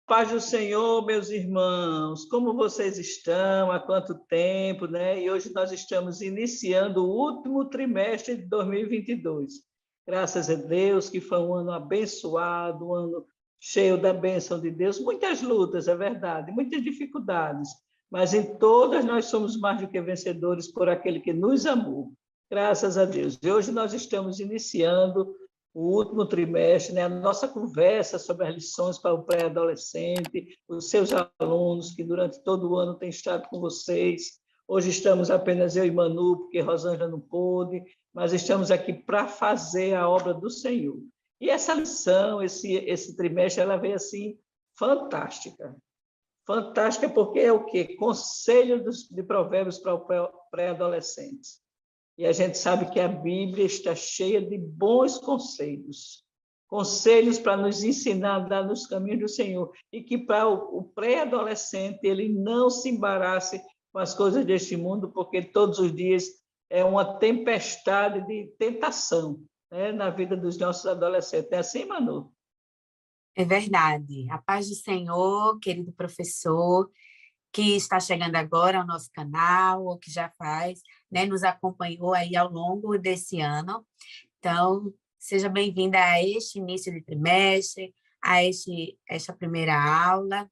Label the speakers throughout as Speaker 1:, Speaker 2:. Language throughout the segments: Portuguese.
Speaker 1: Paz do Senhor, meus irmãos, como vocês estão? Há quanto tempo, né? E hoje nós estamos iniciando o último trimestre de 2022. Graças a Deus, que foi um ano abençoado, um ano cheio da bênção de Deus. Muitas lutas, é verdade, muitas dificuldades, mas em todas nós somos mais do que vencedores por aquele que nos amou. Graças a Deus. E hoje nós estamos iniciando o último trimestre, né, a nossa conversa sobre as lições para o pré-adolescente, os seus alunos que durante todo o ano têm estado com vocês. Hoje estamos apenas eu e Manu, porque Rosângela não pôde, mas estamos aqui para fazer a obra do Senhor. E essa lição, esse trimestre, ela veio assim, fantástica. Fantástica porque é o quê? Conselho de provérbios para o pré-adolescente. E a gente sabe que a Bíblia está cheia de bons conselhos, conselhos para nos ensinar a andar nos caminhos do Senhor, e que para o pré-adolescente ele não se embarace com as coisas deste mundo, porque todos os dias é uma tempestade de tentação, né, na vida dos nossos adolescentes. É assim, Manu?
Speaker 2: É verdade. A paz do Senhor, querido professor, que está chegando agora ao nosso canal, ou que já faz, né, nos acompanhou aí ao longo desse ano. Então, seja bem-vinda a este início de trimestre, a esta primeira aula.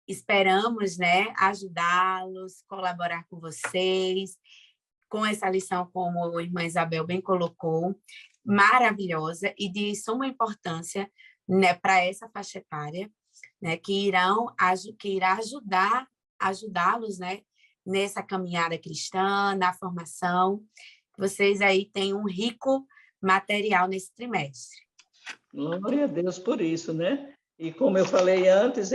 Speaker 2: Esperamos, né, ajudá-los, colaborar com vocês, com essa lição, como a irmã Isabel bem colocou, maravilhosa e de suma importância, né, para essa faixa etária, né, que irá ajudá-los, né, nessa caminhada cristã, na formação. Vocês aí têm um rico material nesse trimestre.
Speaker 1: Glória a Deus por isso, né? E como eu falei antes,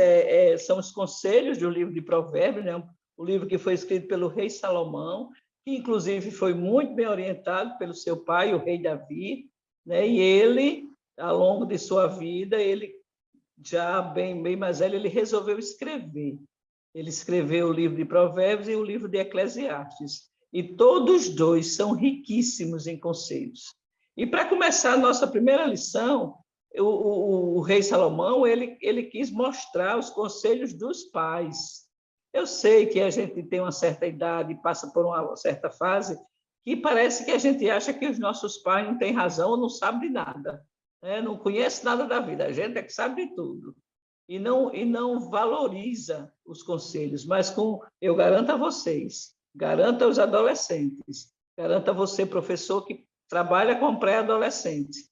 Speaker 1: são os conselhos do livro de Provérbios, né? O livro que foi escrito pelo rei Salomão, que inclusive foi muito bem orientado pelo seu pai, o rei Davi, né? E ele, ao longo de sua vida, ele já bem mais velho, ele resolveu escrever. Ele escreveu o livro de Provérbios e o livro de Eclesiastes. E todos dois são riquíssimos em conselhos. E para começar a nossa primeira lição, o rei Salomão ele quis mostrar os conselhos dos pais. Eu sei que a gente tem uma certa idade, passa por uma certa fase, que parece que a gente acha que os nossos pais não têm razão ou não sabem de nada, né? Não conhece nada da vida, a gente é que sabe de tudo. E não valoriza os conselhos, mas eu garanto a vocês, garanto aos adolescentes, garanto a você, professor, que trabalha com pré-adolescente,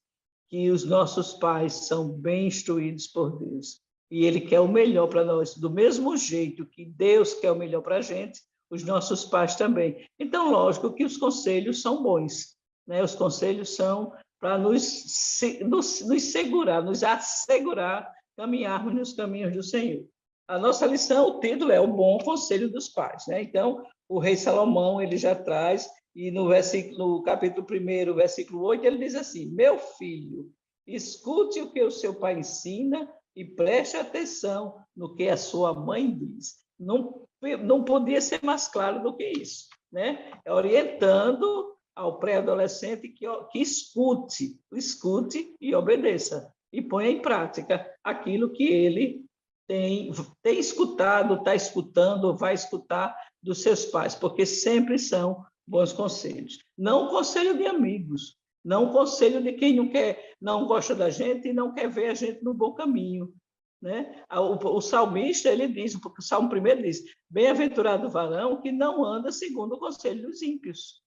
Speaker 1: que os nossos pais são bem instruídos por Deus. E Ele quer o melhor para nós. Do mesmo jeito que Deus quer o melhor para a gente, os nossos pais também. Então, lógico que os conselhos são bons, né? Os conselhos são para nos segurar, nos assegurar, caminharmos nos caminhos do Senhor. A nossa lição, o título é O Bom Conselho dos Pais, né? Então, o rei Salomão, ele já traz, e no capítulo 1, versículo 8, ele diz assim: meu filho, escute o que o seu pai ensina e preste atenção no que a sua mãe diz. Não podia ser mais claro do que isso, né? Orientando ao pré-adolescente que escute e obedeça, e ponha em prática aquilo que ele tem escutado, está escutando, ou vai escutar dos seus pais, porque sempre são bons conselhos. Não conselho de amigos, não conselho de quem não gosta da gente e não quer ver a gente no bom caminho, né? O salmista, ele diz, porque o Salmo 1 diz: bem-aventurado o varão que não anda segundo o conselho dos ímpios.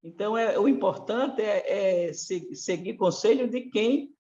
Speaker 1: Então, o importante é seguir conselho de quem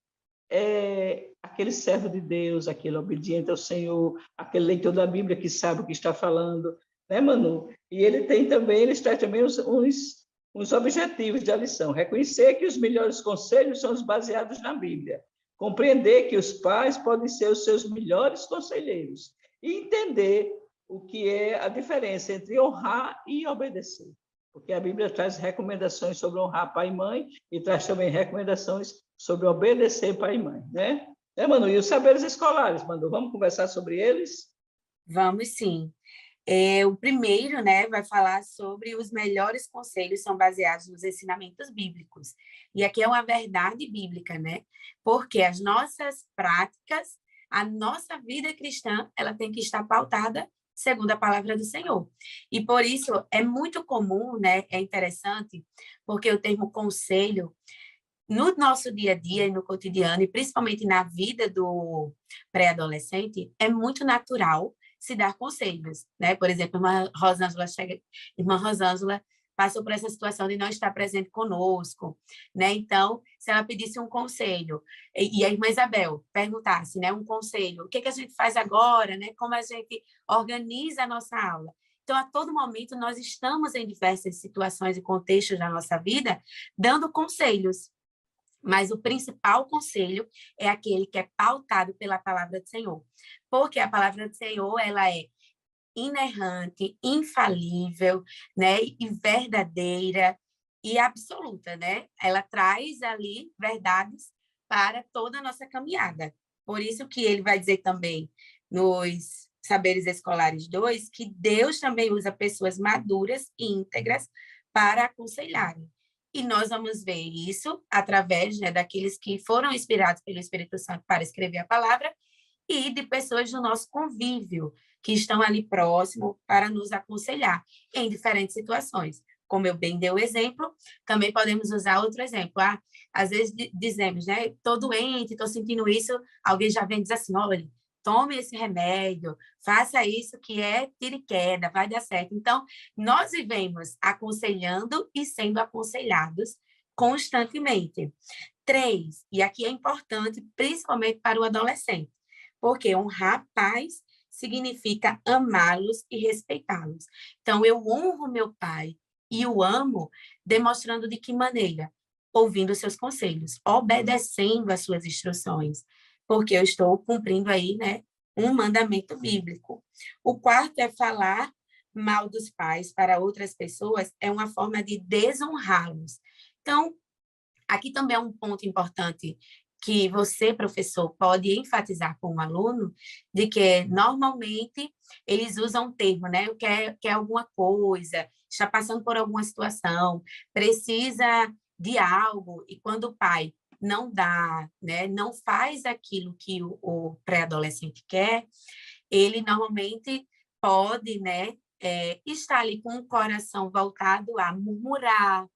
Speaker 1: é aquele servo de Deus, aquele obediente ao Senhor, aquele leitor da Bíblia que sabe o que está falando, né, Manu? E ele traz também uns objetivos da lição: reconhecer que os melhores conselhos são os baseados na Bíblia, compreender que os pais podem ser os seus melhores conselheiros e entender o que é a diferença entre honrar e obedecer. Porque a Bíblia traz recomendações sobre honrar pai e mãe e traz também recomendações sobre obedecer pai e mãe, né? Manu? E os saberes escolares, Manu, vamos conversar sobre eles?
Speaker 2: Vamos sim. O primeiro, né, vai falar sobre os melhores conselhos são baseados nos ensinamentos bíblicos. E aqui é uma verdade bíblica, né? Porque as nossas práticas a nossa vida cristã, ela tem que estar pautada segundo a palavra do Senhor. E por isso é muito comum, né? É interessante, porque o termo conselho, no nosso dia a dia e no cotidiano, e principalmente na vida do pré-adolescente, é muito natural se dar conselhos, né? Por exemplo, irmã Rosângela passou por essa situação de não estar presente conosco, né? Então, se ela pedisse um conselho e a irmã Isabel perguntasse, né, um conselho, o que que a gente faz agora, né? Como a gente organiza a nossa aula? Então, a todo momento, nós estamos em diversas situações e contextos da nossa vida dando conselhos, mas o principal conselho é aquele que é pautado pela palavra do Senhor. Porque a palavra do Senhor, ela é inerrante, infalível, né, e verdadeira e absoluta, né? Ela traz ali verdades para toda a nossa caminhada. Por isso que ele vai dizer também nos Saberes Escolares 2 que Deus também usa pessoas maduras e íntegras para aconselharem. E nós vamos ver isso através, né, daqueles que foram inspirados pelo Espírito Santo para escrever a palavra e de pessoas do nosso convívio, que estão ali próximo para nos aconselhar em diferentes situações. Como eu bem dei o exemplo, também podemos usar outro exemplo. Às vezes dizemos, né, estou doente, estou sentindo isso, alguém já vem e diz assim, olha, tome esse remédio, faça isso que é tiro e queda, vai dar certo. Então, nós vivemos aconselhando e sendo aconselhados constantemente. 3, e aqui é importante, principalmente para o adolescente, porque honrar pais significa amá-los e respeitá-los. Então, eu honro meu pai e o amo, demonstrando de que maneira? Ouvindo seus conselhos, obedecendo às suas instruções, porque eu estou cumprindo aí, né, um mandamento bíblico. O quarto é falar mal dos pais para outras pessoas, é uma forma de desonrá-los. Então, aqui também é um ponto importante que você, professor, pode enfatizar com o aluno, de que normalmente eles usam um termo, né? Quer alguma coisa, está passando por alguma situação, precisa de algo, e quando o pai não dá, né, não faz aquilo que o pré-adolescente quer, ele normalmente pode, né, estar ali com o coração voltado a murmurar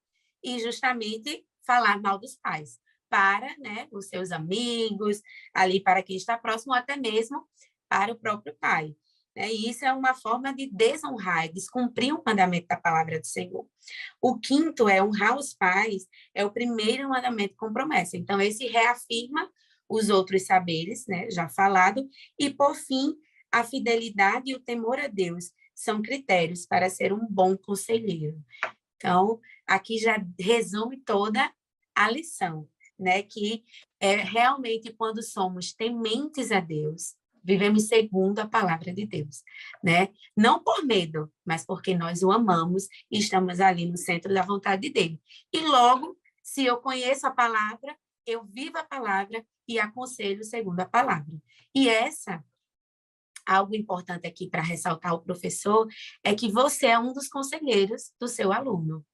Speaker 2: e justamente falar mal dos pais para, né, os seus amigos, ali para quem está próximo, ou até mesmo para o próprio pai. Né? E isso é uma forma de desonrar, descumprir o mandamento da palavra do Senhor. O quinto é honrar os pais, é o primeiro mandamento com promessa. Então, esse reafirma os outros saberes, né, já falado, e, por fim, a fidelidade e o temor a Deus são critérios para ser um bom conselheiro. Então, aqui já resume toda a lição, né? Que é realmente quando somos tementes a Deus, vivemos segundo a palavra de Deus, né? Não por medo, mas porque nós o amamos e estamos ali no centro da vontade dele. E logo, se eu conheço a palavra, eu vivo a palavra e aconselho segundo a palavra. E algo importante aqui para ressaltar o professor é que você é um dos conselheiros do seu aluno,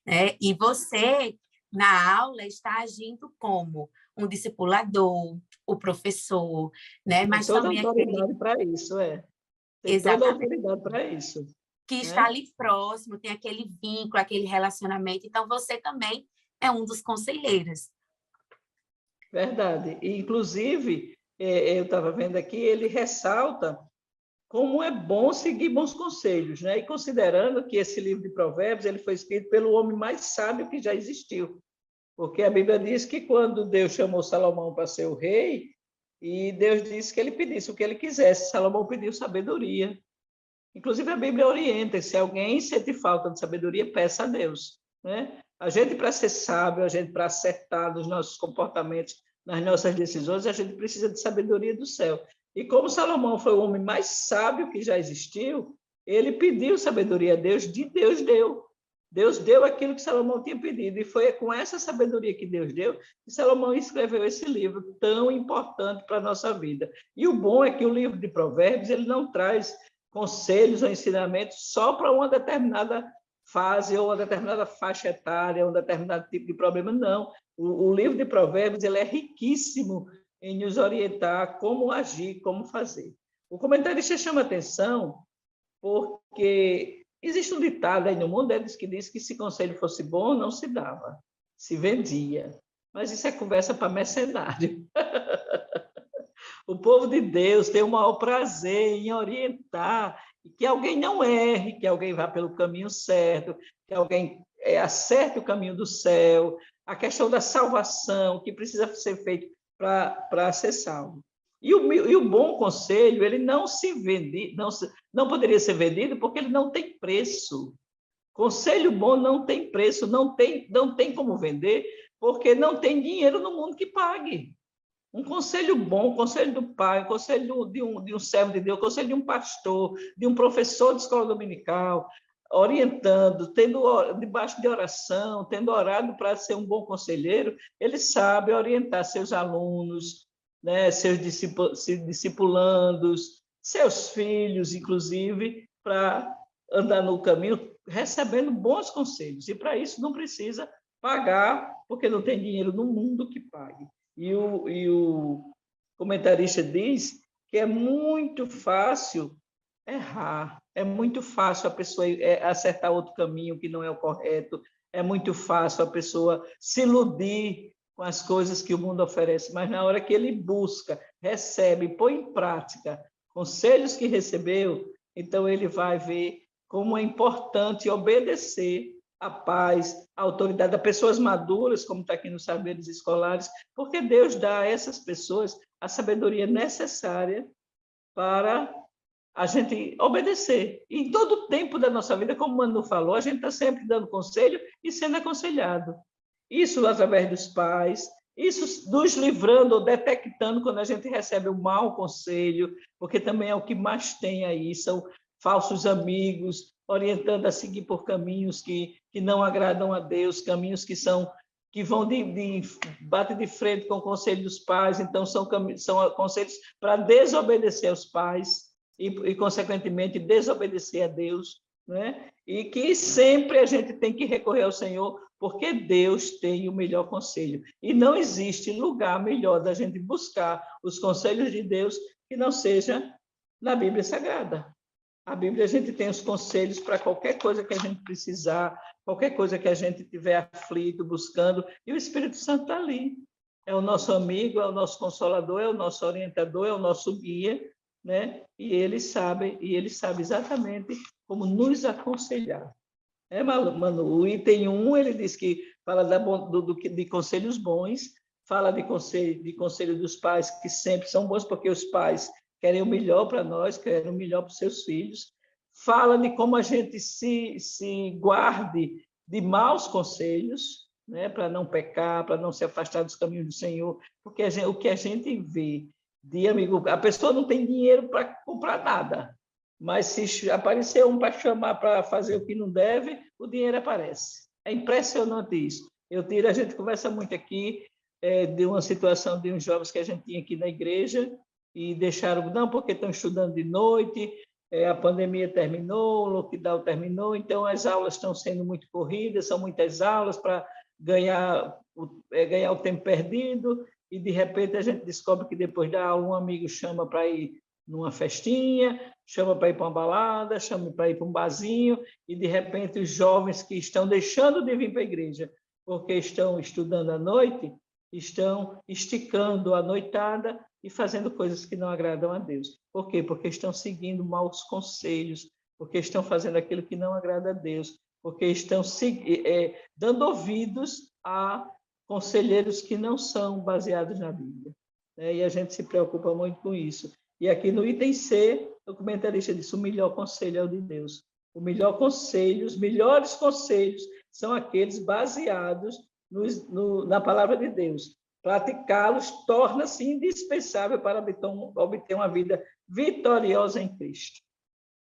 Speaker 2: né? E você, na aula, está agindo como um discipulador, o professor, né?
Speaker 1: Tem
Speaker 2: Mas
Speaker 1: toda a
Speaker 2: também aquele...
Speaker 1: autoridade para isso, é. Tem toda a
Speaker 2: Exatamente.
Speaker 1: autoridade para isso,
Speaker 2: Que está
Speaker 1: né?
Speaker 2: ali próximo, tem aquele vínculo, aquele relacionamento. Então, você também é um dos conselheiros.
Speaker 1: Verdade. E, inclusive, eu estava vendo aqui, ele ressalta como é bom seguir bons conselhos, né? E considerando que esse livro de Provérbios ele foi escrito pelo homem mais sábio que já existiu, porque a Bíblia diz que quando Deus chamou Salomão para ser o rei, e Deus disse que ele pedisse o que ele quisesse, Salomão pediu sabedoria. Inclusive a Bíblia orienta, se alguém sente falta de sabedoria, peça a Deus, né? A gente para ser sábio, a gente para acertar nos nossos comportamentos, nas nossas decisões, a gente precisa de sabedoria do céu. E como Salomão foi o homem mais sábio que já existiu, ele pediu sabedoria a Deus, de Deus deu. Deus deu aquilo que Salomão tinha pedido, e foi com essa sabedoria que Deus deu que Salomão escreveu esse livro tão importante para a nossa vida. E o bom é que o livro de Provérbios ele não traz conselhos ou ensinamentos só para uma determinada fase ou uma determinada faixa etária, um determinado tipo de problema, não. O livro de Provérbios ele é riquíssimo em nos orientar como agir, como fazer. O comentarista chama atenção porque existe um ditado aí no mundo, que diz que se conselho fosse bom, não se dava, se vendia. Mas isso é conversa para mercenário. O povo de Deus tem o maior prazer em orientar, que alguém não erre, que alguém vá pelo caminho certo, que alguém acerte o caminho do céu, a questão da salvação, que precisa ser feito para ser salvo. E o bom conselho, ele não se vende, não poderia ser vendido porque ele não tem preço. Conselho bom não tem preço, não tem como vender, porque não tem dinheiro no mundo que pague. Um conselho bom, um conselho do pai, um conselho de um servo de Deus, um conselho de um pastor, de um professor de escola dominical, orientando, tendo debaixo de oração, tendo orado para ser um bom conselheiro, ele sabe orientar seus alunos, né, seus discipulandos, seus filhos, inclusive, para andar no caminho recebendo bons conselhos. E para isso não precisa pagar, porque não tem dinheiro no mundo que pague. E o comentarista diz que é muito fácil errar, é muito fácil a pessoa acertar outro caminho que não é o correto, é muito fácil a pessoa se iludir com as coisas que o mundo oferece, mas na hora que ele busca, recebe, põe em prática conselhos que recebeu, então ele vai ver como é importante obedecer a paz, a autoridade, a pessoas maduras, como está aqui nos saberes escolares, porque Deus dá a essas pessoas a sabedoria necessária para a gente obedecer. E em todo o tempo da nossa vida, como o Manu falou, a gente está sempre dando conselho e sendo aconselhado. Isso através dos pais, isso nos livrando ou detectando quando a gente recebe um mau conselho, porque também é o que mais tem aí, são falsos amigos, orientando a seguir por caminhos que não agradam a Deus, caminhos que vão bate de frente com o conselho dos pais, então são conselhos para desobedecer aos pais e consequentemente desobedecer a Deus, né? E que sempre a gente tem que recorrer ao Senhor, porque Deus tem o melhor conselho. E não existe lugar melhor da gente buscar os conselhos de Deus que não seja na Bíblia Sagrada. A Bíblia, a gente tem os conselhos para qualquer coisa que a gente precisar, qualquer coisa que a gente tiver aflito, buscando, e o Espírito Santo está ali. É o nosso amigo, é o nosso consolador, é o nosso orientador, é o nosso guia, né? E ele sabe exatamente como nos aconselhar. Manu, o item 1, ele diz que fala de conselhos bons, fala de conselho dos pais, que sempre são bons, porque os pais querem o melhor para nós, querem o melhor para os seus filhos. Fala de como a gente se guarde de maus conselhos, né, para não pecar, para não se afastar dos caminhos do Senhor, porque o que a gente vê de amigo, a pessoa não tem dinheiro para comprar nada, mas se aparecer um para chamar para fazer o que não deve, o dinheiro aparece. É impressionante isso. A gente conversa muito aqui de uma situação de uns jovens que a gente tinha aqui na igreja, e deixaram, não, porque estão estudando de noite, a pandemia terminou, o lockdown terminou, então as aulas estão sendo muito corridas, são muitas aulas para ganhar o tempo perdido, e de repente a gente descobre que depois da aula um amigo chama para ir numa festinha, chama para ir para uma balada, chama para ir para um barzinho, e de repente os jovens que estão deixando de vir para a igreja porque estão estudando à noite, estão esticando a noitada e fazendo coisas que não agradam a Deus. Por quê? Porque estão seguindo maus conselhos, porque estão fazendo aquilo que não agrada a Deus, porque estão dando ouvidos a conselheiros que não são baseados na Bíblia. E a gente se preocupa muito com isso. E aqui no item C, o comentarista disse, o melhor conselho é o de Deus. O melhor conselho, os melhores conselhos são aqueles baseados na palavra de Deus. Praticá-los torna-se indispensável para obter uma vida vitoriosa em Cristo.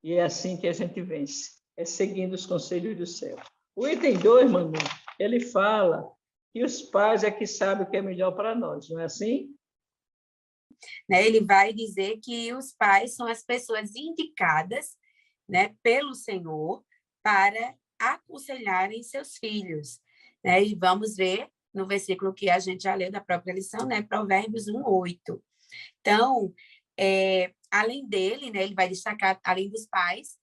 Speaker 1: E é assim que a gente vence, é seguindo os conselhos do céu. O item 2, Manu, ele fala que os pais é que sabem o que é melhor para nós, não é assim?
Speaker 2: Né? Ele vai dizer que os pais são as pessoas indicadas, né, pelo Senhor para aconselharem seus filhos. Né? E vamos ver no versículo que a gente já leu da própria lição, né? Provérbios 1:8. Então, além dele, né, ele vai destacar, além dos pais,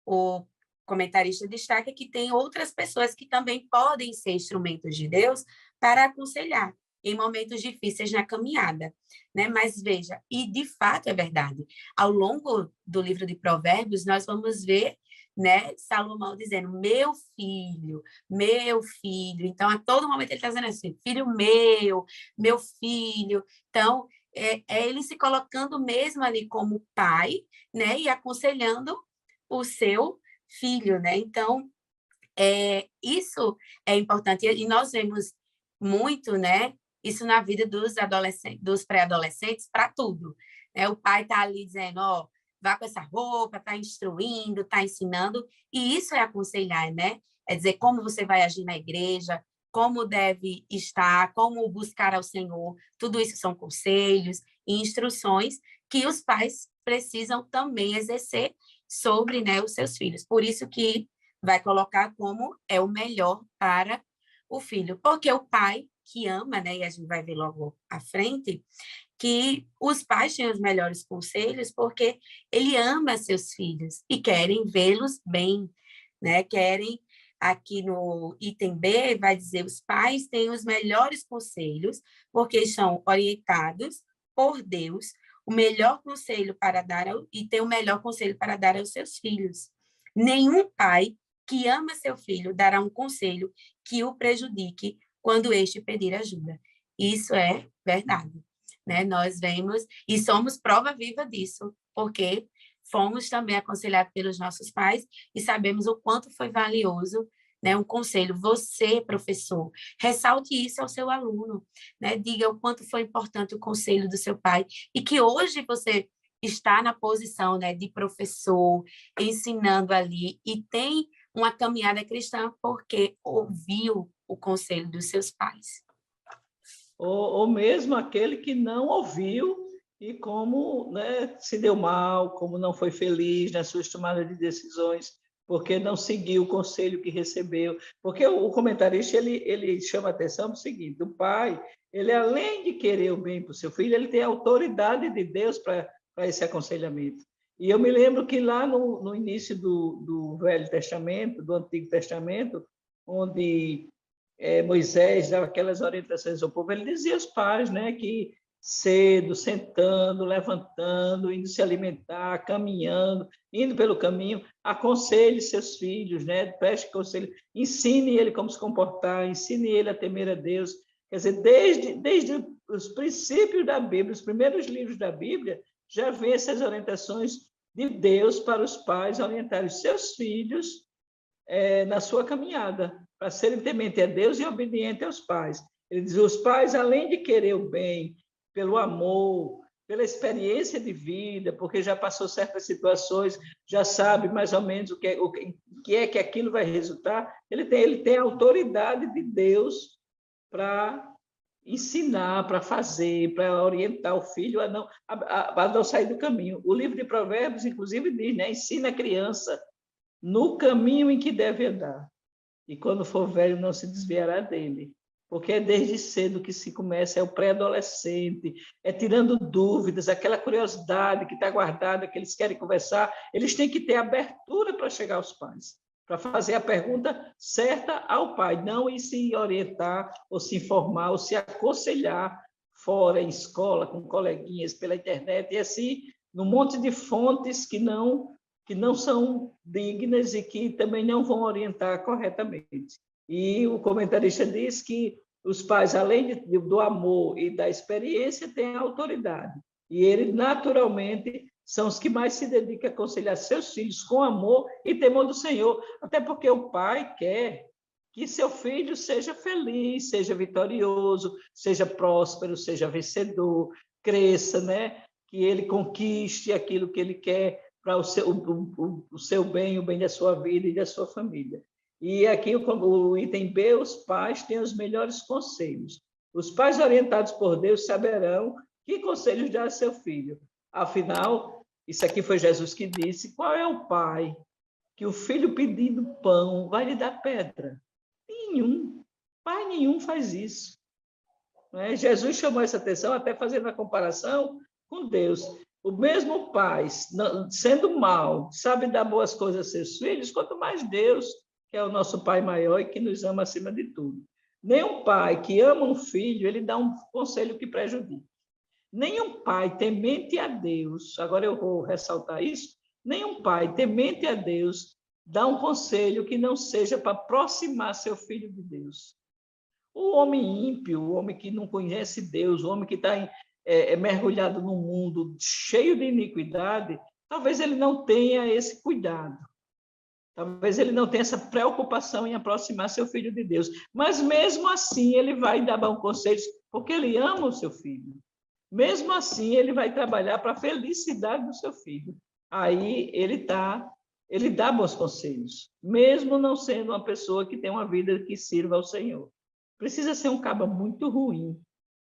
Speaker 2: o comentarista destaca que tem outras pessoas que também podem ser instrumentos de Deus para aconselhar em momentos difíceis na caminhada, né? Mas veja, e de fato é verdade, ao longo do livro de Provérbios, nós vamos ver, né, Salomão dizendo, meu filho. Então, a todo momento ele está dizendo assim, filho meu filho. Então, é ele se colocando mesmo ali como pai, né, e aconselhando o seu filho, né? Então, isso é importante. E nós vemos muito, né, isso na vida dos adolescentes, dos pré-adolescentes, para tudo, né? O pai está ali dizendo, ó, vá com essa roupa, está instruindo, está ensinando, e isso é aconselhar, né? É dizer como você vai agir na igreja, como deve estar, como buscar ao Senhor. Tudo isso são conselhos e instruções que os pais precisam também exercer sobre, né, os seus filhos. Por isso que vai colocar como é o melhor para o filho. Porque o pai que ama, né, e a gente vai ver logo à frente, que os pais têm os melhores conselhos porque ele ama seus filhos e querem vê-los bem, né? Querem, aqui no item B, vai dizer, os pais têm os melhores conselhos porque são orientados por Deus, o melhor conselho para dar e tem o melhor conselho para dar aos seus filhos. Nenhum pai que ama seu filho dará um conselho que o prejudique quando este pedir ajuda. Isso é verdade, né? Nós vemos e somos prova viva disso, porque fomos também aconselhados pelos nossos pais e sabemos o quanto foi valioso, né, um conselho. Você, professor, ressalte isso ao seu aluno, né? Diga o quanto foi importante o conselho do seu pai e que hoje você está na posição, né, de professor, ensinando ali e tem uma caminhada cristã porque ouviu o conselho dos seus pais.
Speaker 1: Ou mesmo aquele que não ouviu e como, né, se deu mal, como não foi feliz na sua tomada de decisões, porque não seguiu o conselho que recebeu. Porque o comentarista ele chama a atenção para o seguinte: o pai, ele além de querer o bem para o seu filho, ele tem a autoridade de Deus para esse aconselhamento. E eu me lembro que lá no início do Velho Testamento, do Antigo Testamento, onde Moisés dava aquelas orientações ao povo, ele dizia aos pais, né, que cedo, sentando, levantando, indo se alimentar, caminhando, indo pelo caminho, aconselhe seus filhos, né, preste conselho, ensine ele como se comportar, ensine ele a temer a Deus. Quer dizer, desde os princípios da Bíblia, os primeiros livros da Bíblia, já vem essas orientações de Deus para os pais orientarem os seus filhos na sua caminhada, para serem temente a Deus e obedientes aos pais. Ele diz, os pais, além de querer o bem, pelo amor, pela experiência de vida, porque já passou certas situações, já sabe mais ou menos o que é que aquilo vai resultar, ele tem a autoridade de Deus para ensinar, para fazer, para orientar o filho a não sair do caminho. O livro de Provérbios, inclusive, diz, né? Ensina a criança no caminho em que deve andar. E quando for velho, não se desviará dele. Porque é desde cedo que se começa, é o pré-adolescente, é tirando dúvidas, aquela curiosidade que está guardada, que eles querem conversar, eles têm que ter abertura para chegar aos pais, para fazer a pergunta certa ao pai, não ir se orientar, ou se informar, ou se aconselhar fora, em escola, com coleguinhas, pela internet, e assim, num monte de fontes que não são dignas e que também não vão orientar corretamente. E o comentarista diz que os pais, além do amor e da experiência, têm a autoridade. E eles, naturalmente, são os que mais se dedicam a aconselhar seus filhos com amor e temor do Senhor, até porque o pai quer que seu filho seja feliz, seja vitorioso, seja próspero, seja vencedor, cresça, né? Que ele conquiste aquilo que ele quer para o seu bem, o bem da sua vida e da sua família. E aqui o item B, os pais têm os melhores conselhos. Os pais orientados por Deus saberão que conselhos dar a seu filho. Afinal, isso aqui foi Jesus que disse, qual é o pai que o filho pedindo pão vai lhe dar pedra? Nenhum. Pai nenhum faz isso. né? Jesus chamou essa atenção até fazendo a comparação com Deus. O mesmo pai, sendo mau, sabe dar boas coisas a seus filhos, quanto mais Deus, que é o nosso pai maior e que nos ama acima de tudo. Nenhum pai que ama um filho, ele dá um conselho que prejudica. Nenhum pai temente a Deus, agora eu vou ressaltar isso, nenhum pai temente a Deus dá um conselho que não seja para aproximar seu filho de Deus. O homem ímpio, o homem que não conhece Deus, o homem que está mergulhado num mundo cheio de iniquidade, talvez ele não tenha esse cuidado. Talvez ele não tenha essa preocupação em aproximar seu filho de Deus. Mas, mesmo assim, ele vai dar bons conselhos, porque ele ama o seu filho. Mesmo assim, ele vai trabalhar para a felicidade do seu filho. Aí ele dá bons conselhos, mesmo não sendo uma pessoa que tem uma vida que sirva ao Senhor. Precisa ser um caba muito ruim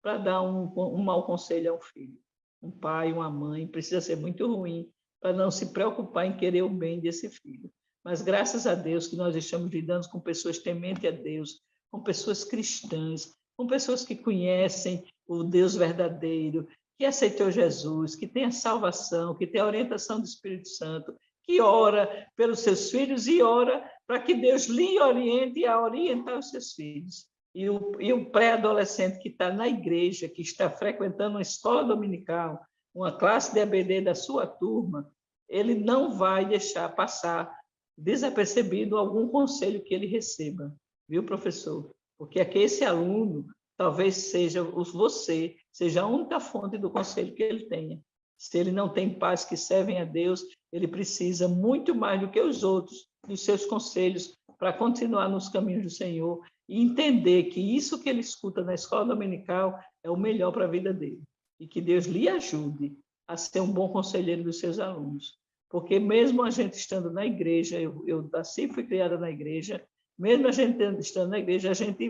Speaker 1: para dar um mau conselho ao filho. Um pai, uma mãe, precisa ser muito ruim para não se preocupar em querer o bem desse filho. Mas graças a Deus que nós estamos lidando com pessoas tementes a Deus, com pessoas cristãs, com pessoas que conhecem o Deus verdadeiro, que aceitou Jesus, que tem a salvação, que tem a orientação do Espírito Santo, que ora pelos seus filhos e ora para que Deus lhe oriente a orientar os seus filhos. E o pré-adolescente que está na igreja, que está frequentando uma escola dominical, uma classe de EBD da sua turma, ele não vai deixar passar desapercebido algum conselho que ele receba, viu, professor? Porque aqui esse aluno, talvez seja você, seja a única fonte do conselho que ele tenha. Se ele não tem pais que servem a Deus, ele precisa muito mais do que os outros dos seus conselhos para continuar nos caminhos do Senhor e entender que isso que ele escuta na escola dominical é o melhor para a vida dele. E que Deus lhe ajude a ser um bom conselheiro dos seus alunos. Porque mesmo a gente estando na igreja, eu nasci e fui criada na igreja, mesmo a gente estando na igreja, a gente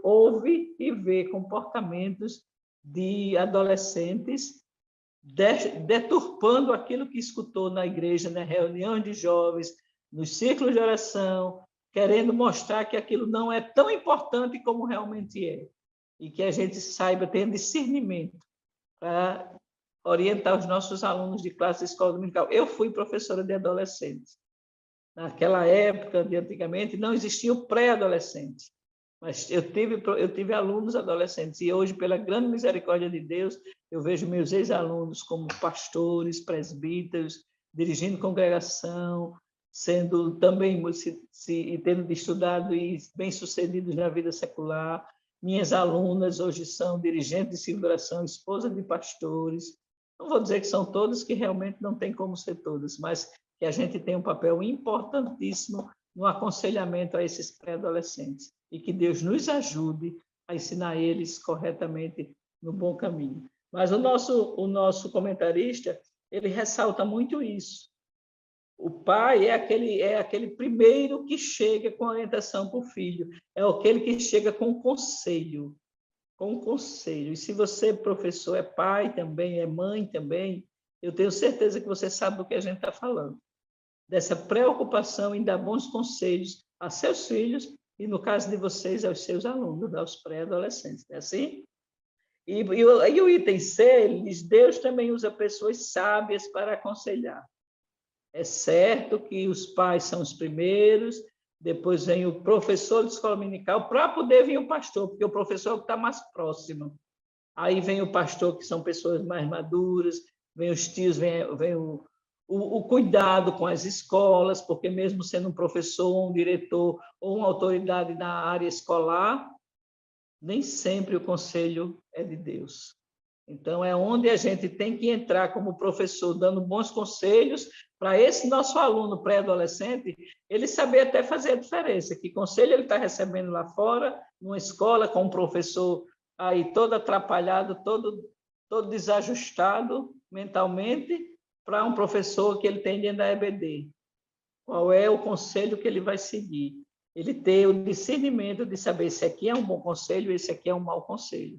Speaker 1: ouve e vê comportamentos de adolescentes deturpando aquilo que escutou na igreja, na reunião de jovens, nos círculos de oração, querendo mostrar que aquilo não é tão importante como realmente é. E que a gente saiba, tenha discernimento para orientar os nossos alunos de classe de escola dominical. Eu fui professora de adolescentes. Naquela época, de antigamente, não existia o pré-adolescente. Mas eu tive alunos adolescentes. E hoje, pela grande misericórdia de Deus, eu vejo meus ex-alunos como pastores, presbíteros, dirigindo congregação, sendo também tendo estudado e bem-sucedidos na vida secular. Minhas alunas hoje são dirigentes de celebração, esposas de pastores. Não vou dizer que são todas, que realmente não tem como ser todas, mas que a gente tem um papel importantíssimo no aconselhamento a esses pré-adolescentes e que Deus nos ajude a ensinar eles corretamente no bom caminho. Mas o nosso comentarista, ele ressalta muito isso. O pai é aquele primeiro que chega com orientação para o filho, é aquele que chega com conselho. E se você, professor, é pai também, é mãe também, eu tenho certeza que você sabe do que a gente está falando. Dessa preocupação em dar bons conselhos a seus filhos e, no caso de vocês, aos seus alunos, aos pré-adolescentes. Não é assim? E o item C, ele diz, Deus também usa pessoas sábias para aconselhar. É certo que os pais são os primeiros, depois vem o professor de escola dominical, para poder vir o pastor, porque o professor está mais próximo. Aí vem o pastor, que são pessoas mais maduras, vem os tios, vem o cuidado com as escolas, porque mesmo sendo um professor, um diretor ou uma autoridade na área escolar, nem sempre o conselho é de Deus. Então, é onde a gente tem que entrar como professor, dando bons conselhos para esse nosso aluno pré-adolescente, ele saber até fazer a diferença, que conselho ele está recebendo lá fora, numa escola, com um professor aí todo atrapalhado, todo desajustado mentalmente, para um professor que ele tem dentro da EBD. Qual é o conselho que ele vai seguir? Ele ter o discernimento de saber se aqui é um bom conselho e esse aqui é um mau conselho.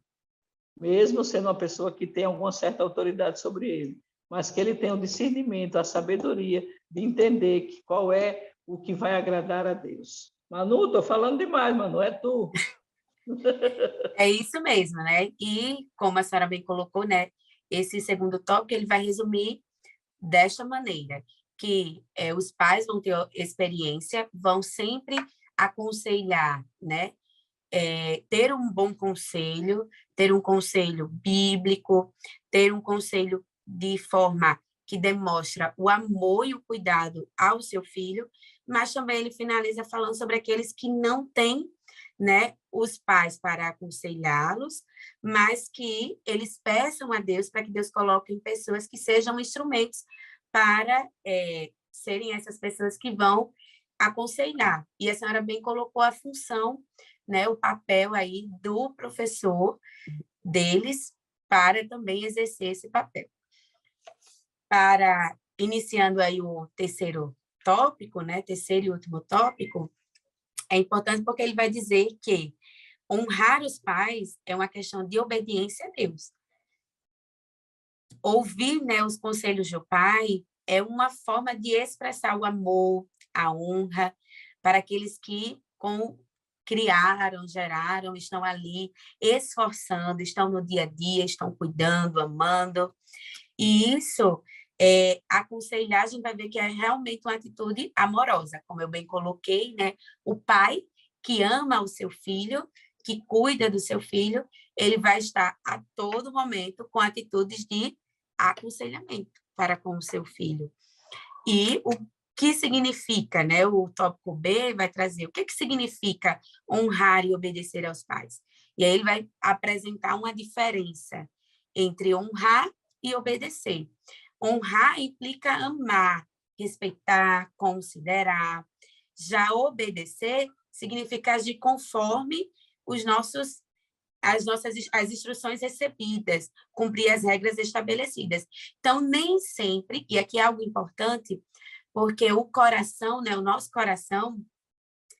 Speaker 1: Mesmo sendo uma pessoa que tem alguma certa autoridade sobre ele, mas que ele tenha o discernimento, a sabedoria de entender qual é o que vai agradar a Deus. Manu, estou falando demais, Manu, é tu.
Speaker 2: É isso mesmo, né? E, como a senhora bem colocou, né? Esse segundo tópico, ele vai resumir desta maneira, que os pais vão ter experiência, vão sempre aconselhar, né? Ter um bom conselho, ter um conselho bíblico, ter um conselho de forma que demonstra o amor e o cuidado ao seu filho, mas também ele finaliza falando sobre aqueles que não têm, né, os pais para aconselhá-los, mas que eles peçam a Deus para que Deus coloque em pessoas que sejam instrumentos para serem essas pessoas que vão aconselhar. E a senhora bem colocou a função, né, o papel aí do professor deles para também exercer esse papel. Para iniciando aí o terceiro tópico, né, terceiro e último tópico, é importante porque ele vai dizer que honrar os pais é uma questão de obediência a Deus. Ouvir, né, os conselhos do pai é uma forma de expressar o amor, a honra para aqueles que criaram, geraram, estão ali esforçando, estão no dia a dia, estão cuidando, amando. E isso, aconselhar, a gente vai ver que é realmente uma atitude amorosa, como eu bem coloquei, né? O pai que ama o seu filho, que cuida do seu filho, ele vai estar a todo momento com atitudes de aconselhamento para com o seu filho. E o que significa, né? O tópico B vai trazer o que significa honrar e obedecer aos pais. E aí ele vai apresentar uma diferença entre honrar e obedecer. Honrar implica amar, respeitar, considerar. Já obedecer significa agir conforme as instruções recebidas, cumprir as regras estabelecidas. Então, nem sempre, e aqui é algo importante, porque o coração, né, o nosso coração,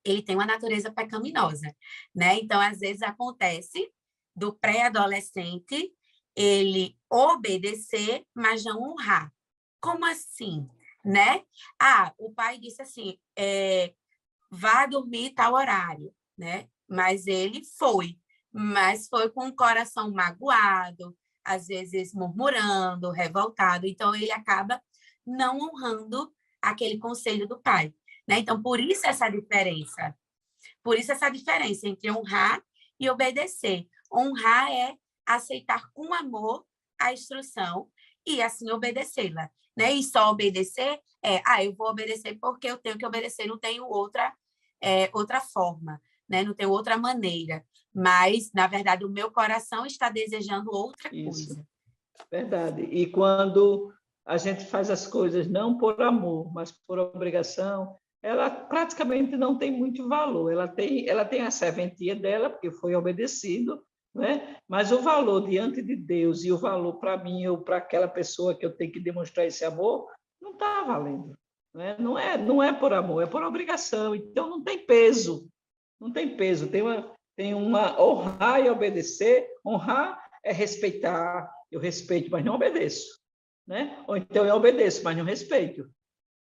Speaker 2: ele tem uma natureza pecaminosa, né? Então, às vezes acontece do pré-adolescente ele obedecer, mas não honrar. Como assim, né? O pai disse assim, vá dormir tal horário, né? Mas ele foi, mas foi com o coração magoado, às vezes murmurando, revoltado. Então, ele acaba não honrando aquele conselho do pai, né? Então, por isso essa diferença. Por isso essa diferença entre honrar e obedecer. Honrar é aceitar com amor a instrução e assim obedecê-la, né? E só obedecer eu vou obedecer porque eu tenho que obedecer, não tenho outra forma, né? Não tenho outra maneira. Mas, na verdade, o meu coração está desejando outra coisa.
Speaker 1: Isso, verdade. E quando a gente faz as coisas não por amor, mas por obrigação, ela praticamente não tem muito valor. Ela tem a serventia dela, porque foi obedecido, né? Mas o valor diante de Deus e o valor para mim ou para aquela pessoa que eu tenho que demonstrar esse amor, não está valendo. Né? Não é por amor, é por obrigação. Então, não tem peso. Não tem peso. Tem uma honrar e obedecer. Honrar é respeitar. Eu respeito, mas não obedeço. Né? Ou então eu obedeço, mas não respeito.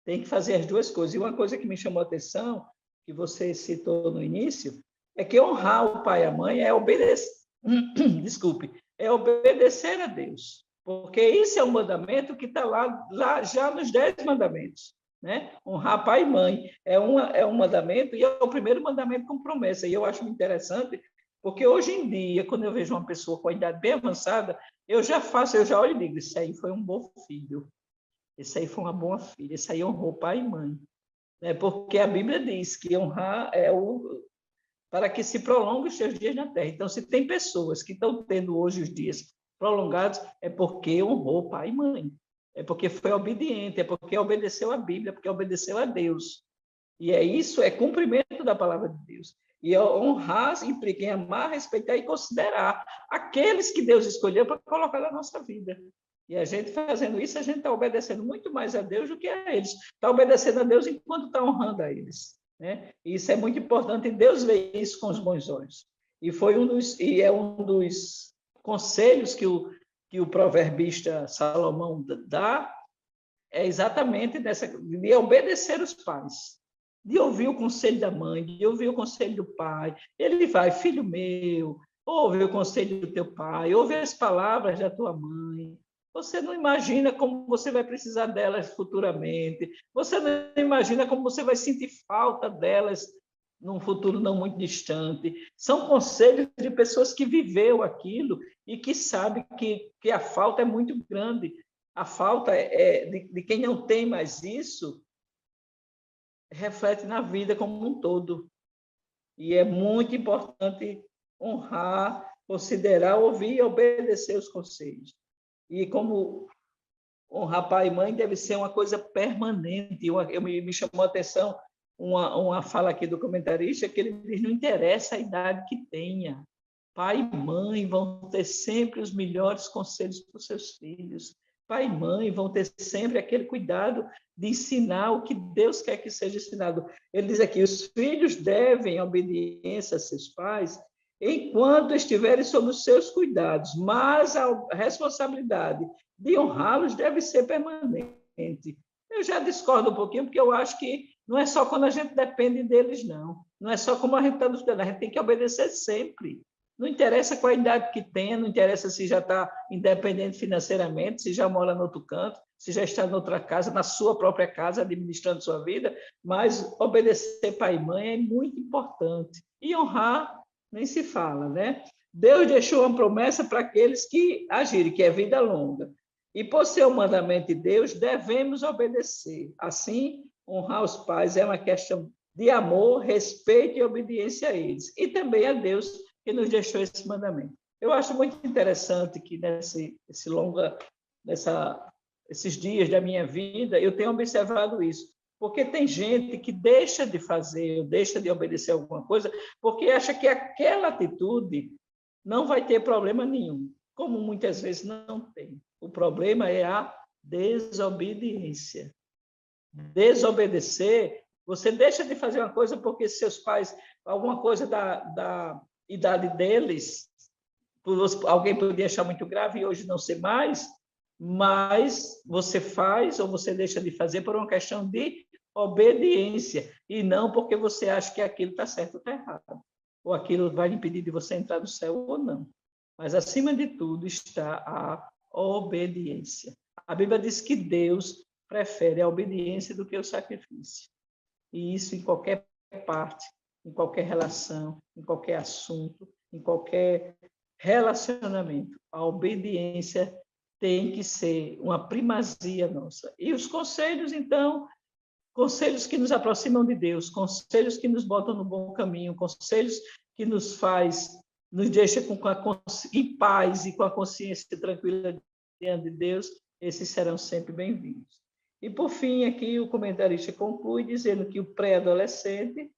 Speaker 1: Tem que fazer as duas coisas. E uma coisa que me chamou a atenção, que você citou no início, é que honrar o pai e a mãe é obedecer. Desculpe, é obedecer a Deus. Porque isso é um mandamento que está lá já nos 10 mandamentos. Né? Honrar pai e mãe é um mandamento e é o primeiro mandamento com promessa. E eu acho interessante, porque hoje em dia, quando eu vejo uma pessoa com a idade bem avançada, eu já olho e digo, isso aí foi um bom filho. Isso aí foi uma boa filha, isso aí honrou pai e mãe. Né? Porque a Bíblia diz que honrar para que se prolongue os seus dias na terra. Então, se tem pessoas que estão tendo hoje os dias prolongados, é porque honrou pai e mãe. É porque foi obediente, é porque obedeceu a Bíblia, é porque obedeceu a Deus. E isso, é cumprimento da palavra de Deus. E honrar implica em amar, respeitar e considerar aqueles que Deus escolheu para colocar na nossa vida. E a gente fazendo isso, a gente está obedecendo muito mais a Deus do que a eles. Está obedecendo a Deus enquanto está honrando a eles. Né? E isso é muito importante, e Deus vê isso com os bons olhos. E é um dos conselhos que o proverbista Salomão dá, é exatamente de obedecer os pais. de ouvir o conselho da mãe, de ouvir o conselho do pai. Ele vai, filho meu, ouve o conselho do teu pai, ouve as palavras da tua mãe. Você não imagina como você vai precisar delas futuramente. Você não imagina como você vai sentir falta delas num futuro não muito distante. São conselhos de pessoas que viveu aquilo e que sabe que a falta é muito grande. A falta de quem não tem mais isso reflete na vida como um todo. E é muito importante honrar, considerar, ouvir e obedecer os conselhos. E como honrar pai e mãe deve ser uma coisa permanente. Me chamou a atenção uma fala aqui do comentarista, que ele diz, não interessa a idade que tenha, pai e mãe vão ter sempre os melhores conselhos para os seus filhos. Pai e mãe vão ter sempre aquele cuidado de ensinar o que Deus quer que seja ensinado. Ele diz aqui, os filhos devem obediência a seus pais enquanto estiverem sob os seus cuidados, mas a responsabilidade de honrá-los deve ser permanente. Eu já discordo um pouquinho, porque eu acho que não é só quando a gente depende deles, não. Não é só como a gente está nos dando, a gente tem que obedecer sempre. Não interessa qual a idade que tenha, não interessa se já está independente financeiramente, se já mora no outro canto, se já está em outra casa, na sua própria casa, administrando sua vida, mas obedecer pai e mãe é muito importante. E honrar, nem se fala, né? Deus deixou uma promessa para aqueles que agirem, que é vida longa. E por ser o mandamento de Deus, devemos obedecer. Assim, honrar os pais é uma questão de amor, respeito e obediência a eles. E também a Deus, que nos deixou esse mandamento. Eu acho muito interessante que esses dias da minha vida, eu tenho observado isso. Porque tem gente que deixa de fazer, deixa de obedecer alguma coisa, porque acha que aquela atitude não vai ter problema nenhum, como muitas vezes não tem. O problema é a desobediência. Desobedecer, você deixa de fazer uma coisa porque seus pais, alguma coisa da idade deles, alguém poderia achar muito grave e hoje não ser mais, mas você faz ou você deixa de fazer por uma questão de obediência e não porque você acha que aquilo está certo ou está errado, ou aquilo vai impedir de você entrar no céu ou não. Mas, acima de tudo, está a obediência. A Bíblia diz que Deus prefere a obediência do que o sacrifício. E isso em qualquer parte, em qualquer relação, em qualquer assunto, em qualquer relacionamento. A obediência tem que ser uma primazia nossa. E os conselhos, então, conselhos que nos aproximam de Deus, conselhos que nos botam no bom caminho, conselhos que nos deixa em paz e com a consciência tranquila diante de Deus, esses serão sempre bem-vindos. E, por fim, aqui o comentarista conclui dizendo que o pré-adolescente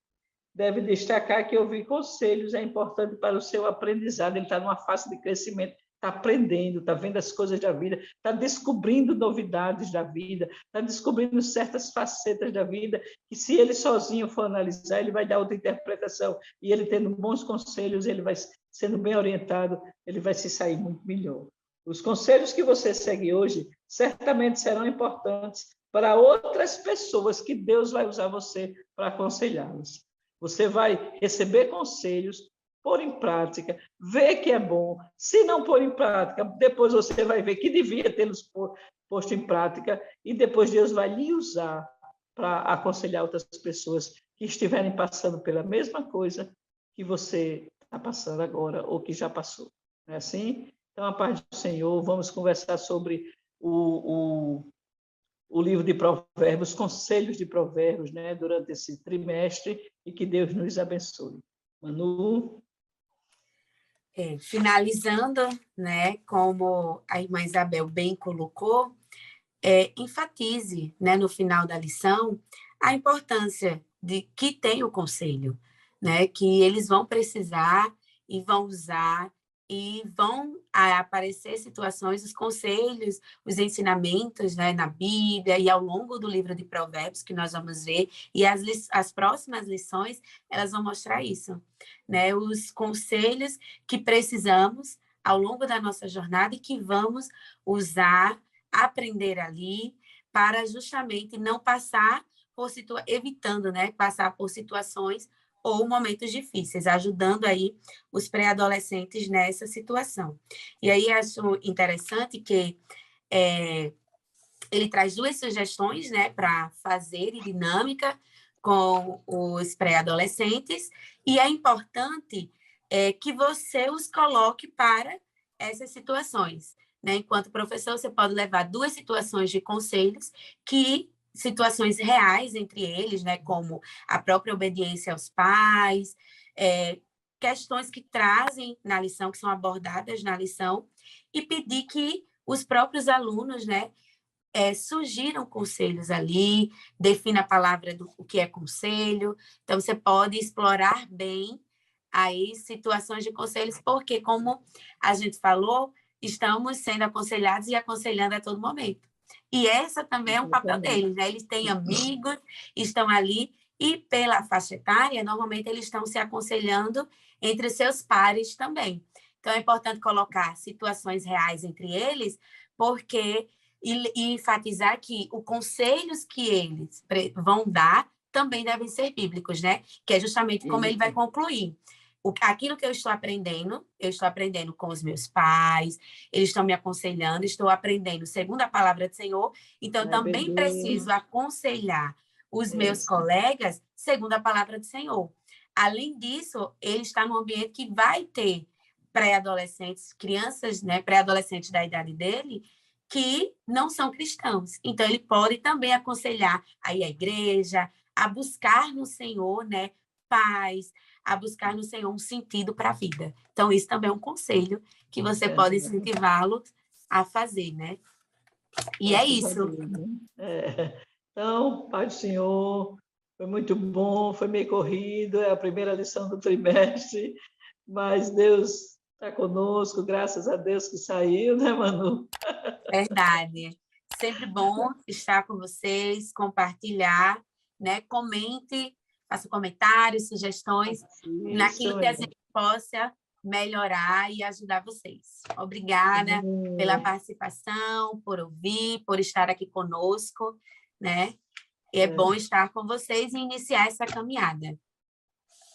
Speaker 1: deve destacar que ouvir conselhos é importante para o seu aprendizado. Ele está numa fase de crescimento, está aprendendo, está vendo as coisas da vida, está descobrindo novidades da vida, está descobrindo certas facetas da vida, que se ele sozinho for analisar, ele vai dar outra interpretação. E ele tendo bons conselhos, ele vai sendo bem orientado, ele vai se sair muito melhor. Os conselhos que você segue hoje certamente serão importantes para outras pessoas que Deus vai usar você para aconselhá-las. Você vai receber conselhos, pôr em prática, ver que é bom. Se não pôr em prática, depois você vai ver que devia tê-los posto em prática e depois Deus vai lhe usar para aconselhar outras pessoas que estiverem passando pela mesma coisa que você está passando agora ou que já passou. Não é assim? Então, a paz do Senhor, vamos conversar sobre o livro de Provérbios, conselhos de Provérbios, né, durante esse trimestre, e que Deus nos abençoe. Manu?
Speaker 2: Finalizando, né, como a irmã Isabel bem colocou, enfatize, né, no final da lição, a importância de que tem o conselho, né, que eles vão precisar e vão usar e vão aparecer situações, os conselhos, os ensinamentos, né, na Bíblia e ao longo do livro de Provérbios que nós vamos ver, e as próximas lições, elas vão mostrar isso, né, os conselhos que precisamos ao longo da nossa jornada e que vamos usar, aprender ali, para justamente não passar evitando, né, passar por situações ou momentos difíceis, ajudando aí os pré-adolescentes nessa situação. E aí acho interessante que ele traz 2 sugestões, né, para fazer dinâmica com os pré-adolescentes, e é importante que você os coloque para essas situações. Né? Enquanto professor, você pode levar 2 situações de conselhos, situações reais entre eles, né, como a própria obediência aos pais, questões que trazem na lição, que são abordadas na lição, e pedir que os próprios alunos, né, surgiram conselhos ali, defina a palavra do o que é conselho, então você pode explorar bem aí situações de conselhos, porque, como a gente falou, estamos sendo aconselhados e aconselhando a todo momento. E essa também é um papel deles, né? Eles têm amigos, estão ali, e pela faixa etária, normalmente eles estão se aconselhando entre seus pares também. Então, é importante colocar situações reais entre eles, porque e enfatizar que os conselhos que eles vão dar também devem ser bíblicos, né? Que é justamente como ele vai concluir. Aquilo que eu estou aprendendo com os meus pais, eles estão me aconselhando, estou aprendendo segundo a palavra do Senhor, então também preciso aconselhar os meus colegas segundo a palavra do Senhor. Além disso, ele está num ambiente que vai ter pré-adolescentes, crianças, né, pré-adolescentes da idade dele, que não são cristãos. Então, ele pode também aconselhar aí a igreja, a buscar no Senhor, né, paz, a buscar no Senhor um sentido para a vida. Então, isso também é um conselho que você pode incentivá-lo a fazer, né? E é isso.
Speaker 1: Então, Pai do Senhor, foi muito bom, foi meio corrido, é a primeira lição do trimestre, mas Deus está conosco, graças a Deus que saiu, né, Manu?
Speaker 2: Verdade. Sempre bom estar com vocês, compartilhar, né? Comente, faça comentários, sugestões, naquilo que a gente possa melhorar e ajudar vocês. Obrigada pela participação, por ouvir, por estar aqui conosco, né? E é bom estar com vocês e iniciar essa caminhada.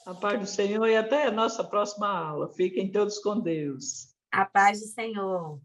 Speaker 1: A paz do Senhor e até a nossa próxima aula. Fiquem todos com Deus.
Speaker 2: A paz do Senhor.